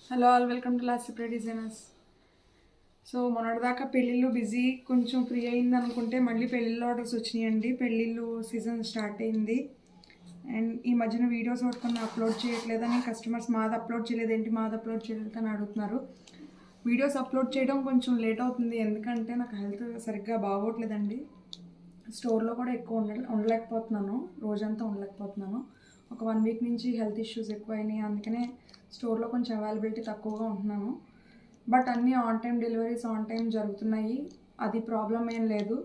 Hello all, welcome to last separate designers. So మొన్నటిదాకా పెళ్ళిళ్ళు busy, కొంచెం ఫ్రీ అయింది అనుకుంటే మళ్ళీ పెళ్ళిళ్ళు ఆర్డర్స్ వచ్చినాయండి. పెళ్ళిళ్ళు సీజన్ స్టార్ట్ అయింది. అండ్ ఈ మధ్యన వీడియోస్ ఒకటి అప్లోడ్ చేయట్లేదని కస్టమర్స్ మాది అప్లోడ్ చేయలేదేంటి, మాది అప్లోడ్ చేయలేదు అని అడుగుతున్నారు. వీడియోస్ అప్లోడ్ చేయడం కొంచెం లేట్ అవుతుంది, ఎందుకంటే నాకు హెల్త్ సరిగ్గా బాగోట్లేదండి. స్టోర్లో కూడా ఎక్కువ ఉండలేకపోతున్నాను, రోజంతా ఉండలేకపోతున్నాను. ఒక 1 వీక్ నుంచి హెల్త్ ఇష్యూస్ ఎక్కువైనాయి, అందుకనే స్టోర్లో కొంచెం అవైలబిలిటీ తక్కువగా ఉంటున్నాను. బట్ అన్నీ on time deliveries on time జరుగుతున్నాయి, అది ప్రాబ్లం ఏం లేదు.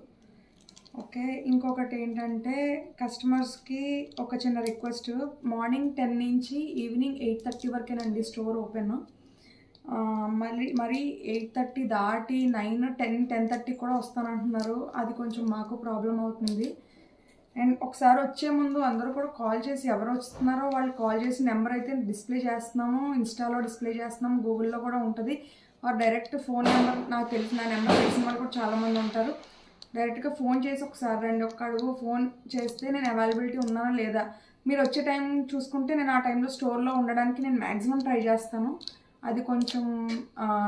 ఓకే, ఇంకొకటి ఏంటంటే కస్టమర్స్కి ఒక చిన్న రిక్వెస్ట్. మార్నింగ్ 10 నుంచి ఈవినింగ్ 8:30 వరకేనండి స్టోర్ ఓపెన్. మరి 8:30 దాటి 9, 10, 10:30 కూడా వస్తానంటున్నారు. అది కొంచెం మాకు ప్రాబ్లం అవుతుంది. అండ్ ఒకసారి వచ్చే ముందు అందరూ కూడా కాల్ చేసి, ఎవరు వస్తున్నారో వాళ్ళు కాల్ చేసి నెంబర్ అయితే డిస్ప్లే చేస్తున్నాము, ఇన్స్టాలో డిస్ప్లే చేస్తున్నాము, గూగుల్లో కూడా ఉంటుంది. డైరెక్ట్ ఫోన్ నెంబర్ నాకు తెలిసిన నెంబర్ తెలిసిన వాళ్ళు కూడా చాలామంది ఉంటారు. డైరెక్ట్గా ఫోన్ చేసి ఒకసారి రండి, ఒక్క అడుగు ఫోన్ చేస్తే నేను అవైలబిలిటీ ఉన్నానా లేదా, మీరు వచ్చే టైం చూసుకుంటే నేను ఆ టైంలో స్టోర్లో ఉండడానికి నేను మ్యాక్సిమం ట్రై చేస్తాను. అది కొంచెం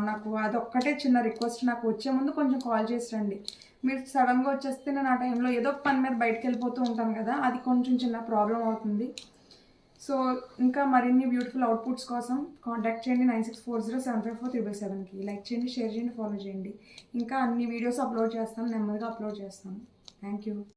నాకు అదొక్కటే చిన్న రిక్వెస్ట్. నాకు వచ్చే ముందు కొంచెం కాల్ చేసి రండి. మీరు సడన్గా వచ్చేస్తే నేను ఆ టైంలో ఏదో పని మీద బయటకు వెళ్ళిపోతూ ఉంటాను కదా, అది కొంచెం చిన్న ప్రాబ్లం అవుతుంది. సో ఇంకా మరిన్ని బ్యూటిఫుల్ అవుట్పుట్స్ కోసం కాంటాక్ట్ చేయండి 9640754777కి. లైక్ చేయండి, షేర్ చేయండి, ఫాలో చేయండి. ఇంకా అన్ని వీడియోస్ అప్లోడ్ చేస్తాను, నెమ్మదిగా అప్లోడ్ చేస్తాను. Thank you.